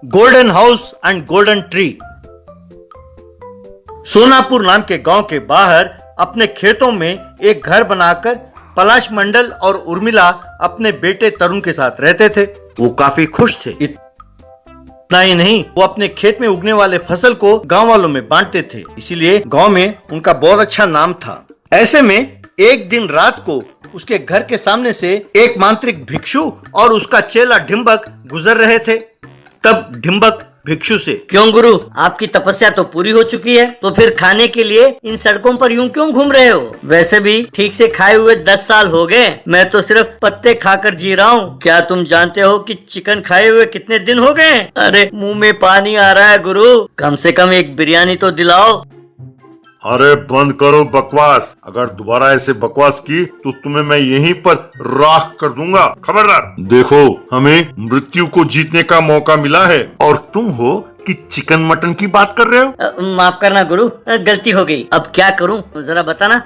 Golden house and golden tree. Sonapur नाम के गांव के बाहर अपने खेतों में एक घर बनाकर पलाश मंडल और उर्मिला अपने बेटे तरुण के साथ रहते थे। वो काफी खुश थे। इतना ही नहीं, वो अपने खेत में उगने वाले फसल को गांव वालों में बांटते थे, इसीलिए गांव में उनका बहुत अच्छा नाम था। ऐसे में एक दिन रात को उसके घर के सामने से एक मांत्रिक भिक्षु और उसका चेला ढिम्बक गुजर रहे थे। तब ढिम्बक भिक्षु से, क्यों गुरु, आपकी तपस्या तो पूरी हो चुकी है, तो फिर खाने के लिए इन सड़कों पर यूं क्यों घूम रहे हो? वैसे भी ठीक से खाए हुए 10 साल हो गए, मैं तो सिर्फ पत्ते खाकर जी रहा हूँ। क्या तुम जानते हो कि चिकन खाए हुए कितने दिन हो गए? अरे मुंह में पानी आ रहा है गुरु, कम से कम एक बिरयानी तो दिलाओ। अरे बंद करो बकवास। अगर दोबारा ऐसे बकवास की तो तुम्हें मैं यहीं पर राख कर दूंगा, खबरदार। देखो, हमें मृत्यु को जीतने का मौका मिला है और तुम हो कि चिकन मटन की बात कर रहे हो। माफ करना गुरु, गलती हो गई। अब क्या करूं, जरा बताना।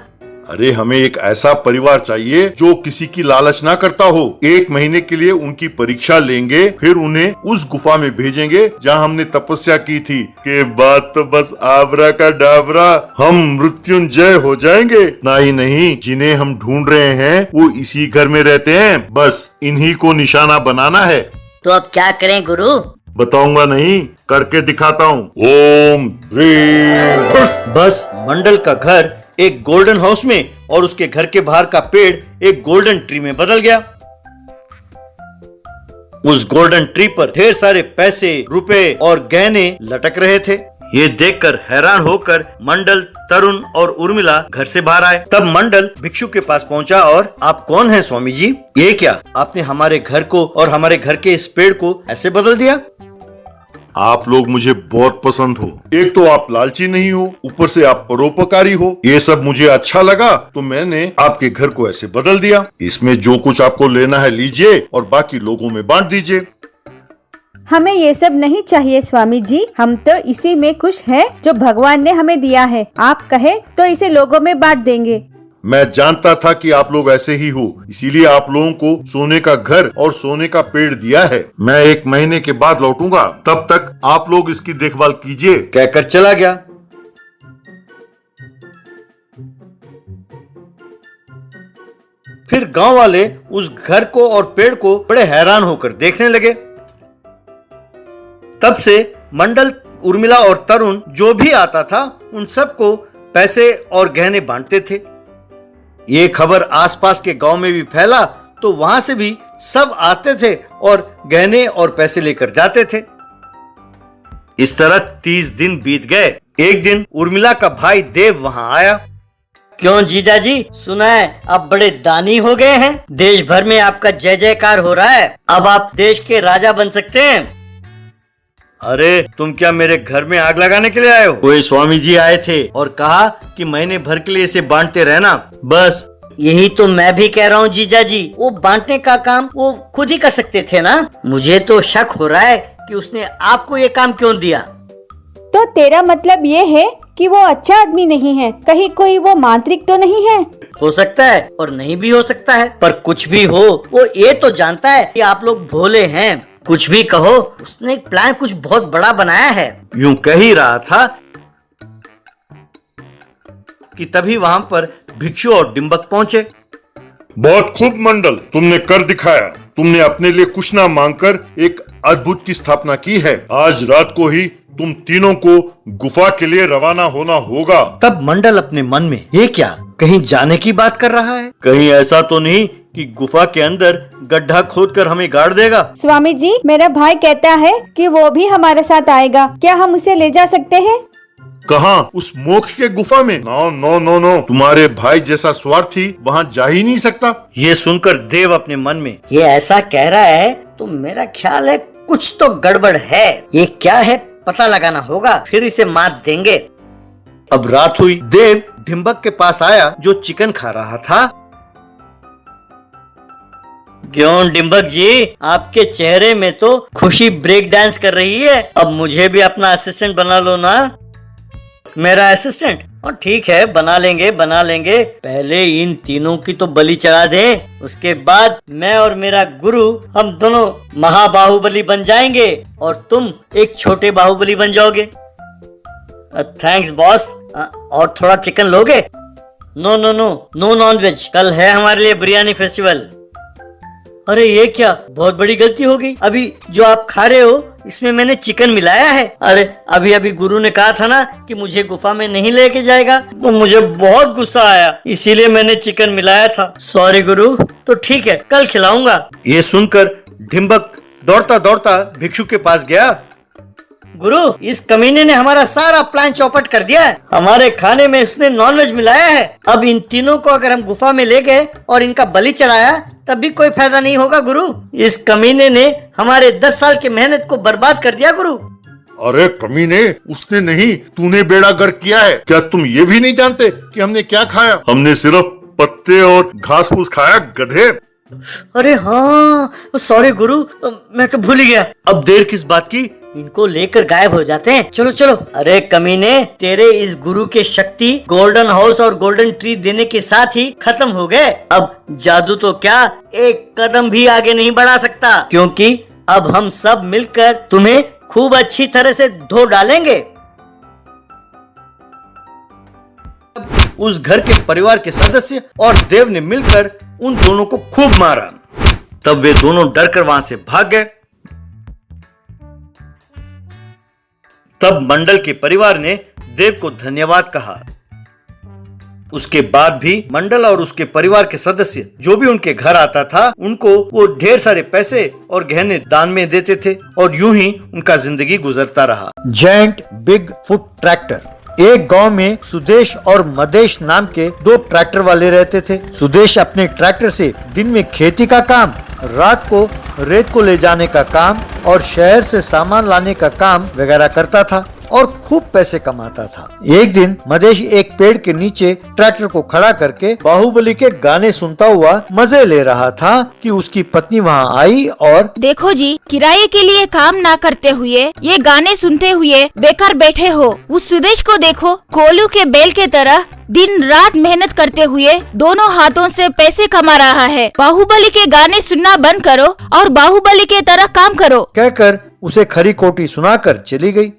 अरे हमें एक ऐसा परिवार चाहिए जो किसी की लालच ना करता हो। 1 महीने के लिए उनकी परीक्षा लेंगे, फिर उन्हें उस गुफा में भेजेंगे जहाँ हमने तपस्या की थी। के बाद तो बस आबरा का डाबरा, हम मृत्युंजय हो जाएंगे। ना ही नहीं, जिन्हें हम ढूंढ रहे हैं वो इसी घर में रहते हैं, बस इन्हीं को निशाना बनाना है। तो अब क्या करें गुरु? बताऊंगा नहीं, करके दिखाता हूँ। ओम ह्रीं। बस मंडल का घर एक गोल्डन हाउस में और उसके घर के बाहर का पेड़ एक गोल्डन ट्री में बदल गया। उस गोल्डन ट्री पर ढेर सारे पैसे, रुपए और गहने लटक रहे थे। ये देखकर हैरान होकर मंडल, तरुण और उर्मिला घर से बाहर आए। तब मंडल भिक्षु के पास पहुंचा और, आप कौन हैं स्वामी जी? ये क्या, आपने हमारे घर को और हमारे घर के इस पेड़ को ऐसे बदल दिया? आप लोग मुझे बहुत पसंद हो। एक तो आप लालची नहीं हो, ऊपर से आप परोपकारी हो। ये सब मुझे अच्छा लगा तो मैंने आपके घर को ऐसे बदल दिया। इसमें जो कुछ आपको लेना है लीजिए और बाकी लोगों में बांट दीजिए। हमें ये सब नहीं चाहिए स्वामी जी, हम तो इसी में खुश हैं जो भगवान ने हमें दिया है। आप कहे तो इसे लोगों में बांट देंगे। मैं जानता था कि आप लोग ऐसे ही हो, इसीलिए आप लोगों को सोने का घर और सोने का पेड़ दिया है। मैं 1 महीने के बाद लौटूंगा, तब तक आप लोग इसकी देखभाल कीजिए। कहकर चला गया। फिर गांव वाले उस घर को और पेड़ को बड़े हैरान होकर देखने लगे। तब से मंडल, उर्मिला और तरुण जो भी आता था उन सबको पैसे और गहने बांटते थे। ये खबर आसपास के गांव में भी फैला तो वहां से भी सब आते थे और गहने और पैसे लेकर जाते थे। इस तरह 30 दिन बीत गए। एक दिन उर्मिला का भाई देव वहां आया। क्यों जीजा जी, सुना है आप बड़े दानी हो गए हैं, देश भर में आपका जय जयकार हो रहा है, अब आप देश के राजा बन सकते हैं। अरे तुम क्या मेरे घर में आग लगाने के लिए आए हो? कोई स्वामी जी आए थे और कहा कि महीने भर के लिए इसे बांटते रहना, बस। यही तो मैं भी कह रहा हूँ जीजा जी, वो बांटने का काम वो खुद ही कर सकते थे ना। मुझे तो शक हो रहा है कि उसने आपको ये काम क्यों दिया। तो तेरा मतलब ये है कि वो अच्छा आदमी नहीं है, कहीं कोई वो मांत्रिक तो नहीं है? हो सकता है और नहीं भी हो सकता है, पर कुछ भी हो वो ये तो जानता है कि आप लोग भोले हैं। कुछ भी कहो, उसने एक प्लान कुछ बहुत बड़ा बनाया है। यूं कह ही रहा था कि तभी वहां पर भिक्षु और डिम्बक पहुंचे। बहुत खूब मंडल, तुमने कर दिखाया। तुमने अपने लिए कुछ ना मांगकर एक अद्भुत की स्थापना की है। आज रात को ही तुम तीनों को गुफा के लिए रवाना होना होगा। तब मंडल अपने मन में, ये क्या, कहीं जाने की बात कर रहा है? कहीं ऐसा तो नहीं कि गुफा के अंदर गड्ढा खोदकर हमें गाड़ देगा? स्वामी जी, मेरा भाई कहता है कि वो भी हमारे साथ आएगा, क्या हम उसे ले जा सकते हैं? कहाँ? उस मोक्ष के गुफा में? नो नो नो नो, तुम्हारे भाई जैसा स्वार्थी वहाँ जा ही नहीं सकता। ये सुनकर देव अपने मन में, ये ऐसा कह रहा है तो मेरा ख्याल है कुछ तो गड़बड़ है। ये क्या है पता लगाना होगा, फिर इसे मात देंगे। अब रात हुई। देव ढिम्बक के पास आया जो चिकन खा रहा था। क्यों डिम्बक जी, आपके चेहरे में तो खुशी ब्रेक डांस कर रही है। अब मुझे भी अपना असिस्टेंट बना लो ना। मेरा असिस्टेंट? और ठीक है, बना लेंगे बना लेंगे। पहले इन तीनों की तो बलि चढ़ा दें, उसके बाद मैं और मेरा गुरु हम दोनों महाबाहुबली बन जाएंगे और तुम एक छोटे बाहुबली बन जाओगे। Thanks boss. और थोड़ा चिकन लोगे? No no no no non veg. कल है हमारे लिए बिरयानी फेस्टिवल। अरे ये क्या, बहुत बड़ी गलती हो गई। अभी जो आप खा रहे हो इसमें मैंने चिकन मिलाया है। अरे अभी अभी गुरु ने कहा था ना कि मुझे गुफा में नहीं लेके जाएगा, तो मुझे बहुत गुस्सा आया, इसीलिए मैंने चिकन मिलाया था। सॉरी गुरु। तो ठीक है, कल खिलाऊंगा। ये सुनकर ढिम्बक दौड़ता दौड़ता भिक्षु के पास गया। गुरु, इस कमीने ने हमारा सारा प्लान चौपट कर दिया है। हमारे खाने में इसने नॉनवेज मिलाया है। अब इन तीनों को अगर हम गुफा में ले गए और इनका बलि चढ़ाया तब भी कोई फायदा नहीं होगा गुरु। इस कमीने ने हमारे 10 साल की मेहनत को बर्बाद कर दिया गुरु। अरे कमीने, उसने नहीं, तूने बेड़ा गर्क किया है। क्या तुम ये भी नहीं जानते कि हमने क्या खाया? हमने सिर्फ पत्ते और घास फूस खाया, गधे। अरे हाँ, सॉरी गुरु, मैं तो भूल ही गया। अब देर किस बात की, इनको लेकर गायब हो जाते हैं। चलो चलो। अरे कमीने, तेरे इस गुरु की शक्ति गोल्डन हाउस और गोल्डन ट्री देने के साथ ही खत्म हो गए। अब जादू तो क्या, एक कदम भी आगे नहीं बढ़ा सकता, क्योंकि अब हम सब मिलकर तुम्हें खूब अच्छी तरह से धो डालेंगे। उस घर के परिवार के सदस्य और देव ने मिलकर उन दोनों को खूब मारा। तब वे दोनों डरकर वहां से भाग गए। तब मंडल के परिवार ने देव को धन्यवाद कहा। उसके बाद भी मंडल और उसके परिवार के सदस्य जो भी उनके घर आता था, उनको वो ढेर सारे पैसे और गहने दान में देते थे और यूं ही उनका जिंदगी गुजरता रहा। Giant big foot tractor. एक गांव में सुदेश और मदेश नाम के 2 ट्रैक्टर वाले रहते थे। सुदेश अपने ट्रैक्टर से दिन में खेती का काम, रात को रेत को ले जाने का काम और शहर से सामान लाने का काम वगैरह करता था और खूब पैसे कमाता था। एक दिन मदेश एक पेड़ के नीचे ट्रैक्टर को खड़ा करके बाहुबली के गाने सुनता हुआ मजे ले रहा था कि उसकी पत्नी वहां आई और देखो जी, किराए के लिए काम ना करते हुए ये गाने सुनते हुए बेकार बैठे हो। उस सुदेश को देखो, कोलू के बैल के तरह दिन रात मेहनत करते हुए दोनों हाथों से पैसे कमा रहा है। बाहुबली के गाने सुनना बंद करो और बाहुबली के तरह काम करो। कहकर उसे खरी खोटी सुनाकर चली गई।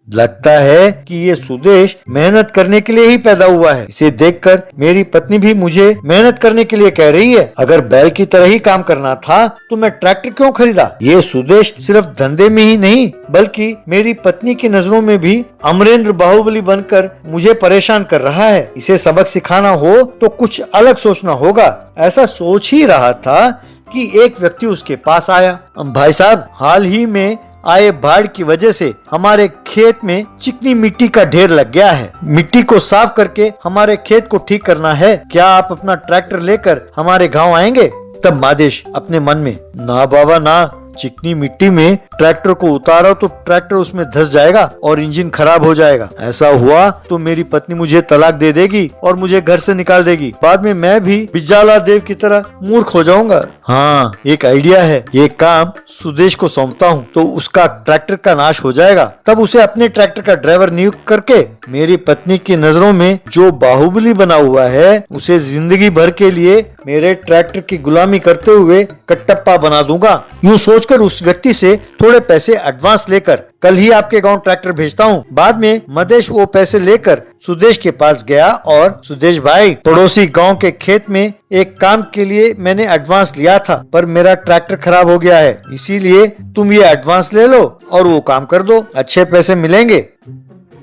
लगता है कि ये सुदेश मेहनत करने के लिए ही पैदा हुआ है। इसे देखकर मेरी पत्नी भी मुझे मेहनत करने के लिए कह रही है। अगर बैल की तरह ही काम करना था तो मैं ट्रैक्टर क्यों खरीदा? ये सुदेश सिर्फ धंधे में ही नहीं बल्कि मेरी पत्नी की नजरों में भी अमरेंद्र बाहुबली बनकर मुझे परेशान कर रहा है। इसे सबक सिखाना हो तो कुछ अलग सोचना होगा। ऐसा सोच ही रहा था कि एक व्यक्ति उसके पास आया। भाई साहब, हाल ही में आए बाढ़ की वजह से हमारे खेत में चिकनी मिट्टी का ढेर लग गया है। मिट्टी को साफ करके हमारे खेत को ठीक करना है। क्या आप अपना ट्रैक्टर लेकर हमारे गांव आएंगे? तब मादेश अपने मन में, ना बाबा ना, चिकनी मिट्टी में ट्रैक्टर को उतारो तो ट्रैक्टर उसमें धंस जाएगा और इंजन खराब हो जाएगा। ऐसा हुआ तो मेरी पत्नी मुझे तलाक दे देगी और मुझे घर से निकाल देगी। बाद में मैं भी बिजाला देव की तरह मूर्ख हो जाऊंगा। हाँ, एक आइडिया है। ये काम सुदेश को सौंपता हूँ तो उसका ट्रैक्टर का नाश हो जाएगा। तब उसे अपने ट्रैक्टर का ड्राइवर नियुक्त करके मेरी पत्नी की नजरों में जो बाहुबली बना हुआ है उसे जिंदगी भर के लिए मेरे ट्रैक्टर की गुलामी करते हुए कट्टप्पा बना दूंगा। यूँ सोचकर उस व्यक्ति से थोड़े पैसे एडवांस लेकर कल ही आपके गांव ट्रैक्टर भेजता हूँ। बाद में मदेश वो पैसे लेकर सुदेश के पास गया और, सुदेश भाई, पड़ोसी गांव के खेत में एक काम के लिए मैंने एडवांस लिया था पर मेरा ट्रैक्टर खराब हो गया है, इसीलिए तुम ये एडवांस ले लो और वो काम कर दो, अच्छे पैसे मिलेंगे।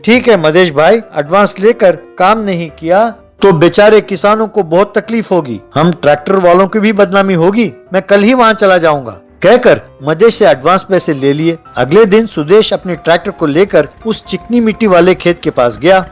ठीक है मदेश भाई, एडवांस लेकर काम नहीं किया तो बेचारे किसानों को बहुत तकलीफ होगी, हम ट्रैक्टर वालों की भी बदनामी होगी। मैं कल ही वहाँ चला जाऊंगा। कहकर मदेश से एडवांस पैसे ले लिए। अगले दिन सुदेश अपने ट्रैक्टर को लेकर उस चिकनी मिट्टी वाले खेत के पास गया।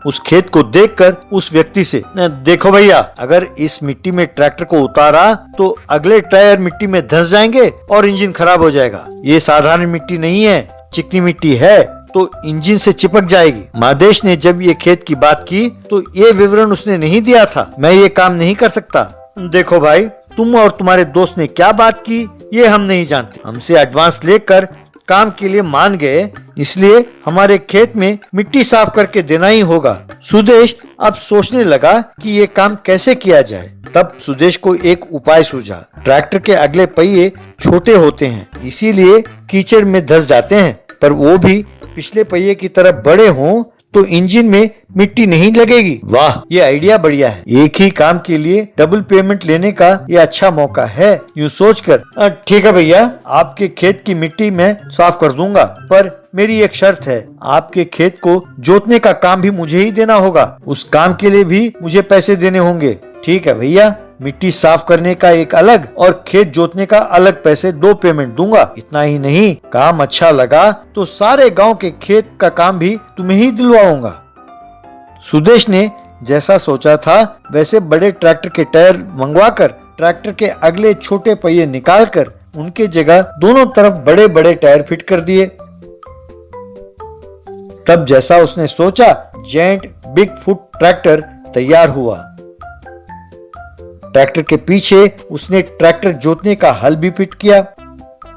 उस खेत को देखकर उस व्यक्ति से, देखो भैया, अगर इस मिट्टी में ट्रैक्टर को उतारा तो अगले टायर मिट्टी में धंस जाएंगे और इंजन खराब हो जाएगा। ये साधारण मिट्टी नहीं है, चिकनी मिट्टी है तो इंजन से चिपक जाएगी। मादेश ने जब ये खेत की बात की तो ये विवरण उसने नहीं दिया था। मैं ये काम नहीं कर सकता। देखो भाई, तुम और तुम्हारे दोस्त ने क्या बात की ये हम नहीं जानते। हमसे एडवांस लेकर काम के लिए मान गए, इसलिए हमारे खेत में मिट्टी साफ करके देना ही होगा। सुदेश अब सोचने लगा कि ये काम कैसे किया जाए। तब सुदेश को एक उपाय सूझा। ट्रैक्टर के अगले पहिए छोटे होते हैं, इसीलिए कीचड़ में धंस जाते हैं, पर वो भी पिछले पहिए की तरह बड़े हों तो इंजन में मिट्टी नहीं लगेगी। वाह, ये आइडिया बढ़िया है। एक ही काम के लिए डबल पेमेंट लेने का ये अच्छा मौका है। यूँ सोचकर ठीक है भैया, आपके खेत की मिट्टी मैं साफ कर दूंगा, पर मेरी एक शर्त है, आपके खेत को जोतने का काम भी मुझे ही देना होगा। उस काम के लिए भी मुझे पैसे देने होंगे। ठीक है भैया, मिट्टी साफ करने का एक अलग और खेत जोतने का अलग पैसे 2 पेमेंट दूंगा। इतना ही नहीं, काम अच्छा लगा तो सारे गांव के खेत का काम भी तुम्हें ही दिलवाऊंगा। सुदेश ने जैसा सोचा था वैसे बड़े ट्रैक्टर के टायर मंगवाकर ट्रैक्टर के अगले छोटे पहिए निकालकर उनके जगह दोनों तरफ बड़े बड़े टायर फिट कर दिए। तब जैसा उसने सोचा, जेंट बिग फुट ट्रैक्टर तैयार हुआ। ट्रैक्टर के पीछे उसने ट्रैक्टर जोतने का हल भी फिट किया।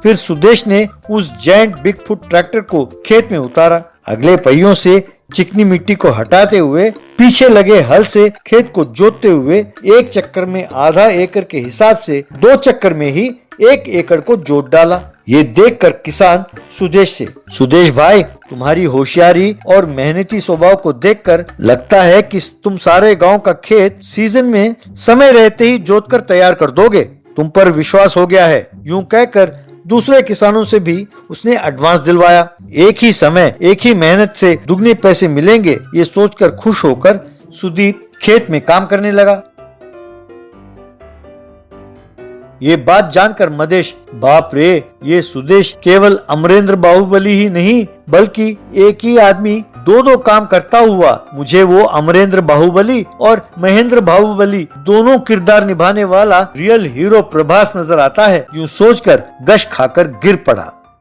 फिर सुदेश ने उस जेंट बिग फुट ट्रैक्टर को खेत में उतारा। अगले पहियों से चिकनी मिट्टी को हटाते हुए पीछे लगे हल से खेत को जोतते हुए एक चक्कर में आधा एकड़ के हिसाब से 2 चक्कर में ही 1 एकड़ को जोत डाला। ये देखकर किसान सुदेश भाई, तुम्हारी होशियारी और मेहनती स्वभाव को देखकर लगता है कि तुम सारे गांव का खेत सीजन में समय रहते ही जोतकर तैयार कर दोगे। तुम पर विश्वास हो गया है। यूं कहकर दूसरे किसानों से भी उसने एडवांस दिलवाया। एक ही समय, एक ही मेहनत से दुगने पैसे मिलेंगे, ये सोचकर खुश होकर सुदीप खेत में काम करने लगा। ये बात जानकर मदेश, बाप रे, ये सुदेश केवल अमरेंद्र बाहुबली ही नहीं बल्कि एक ही आदमी 2 काम करता हुआ मुझे वो अमरेंद्र बाहुबली और महेंद्र बाहुबली दोनों किरदार निभाने वाला रियल हीरो प्रभास नजर आता है। यूं सोचकर गश खाकर गिर पड़ा।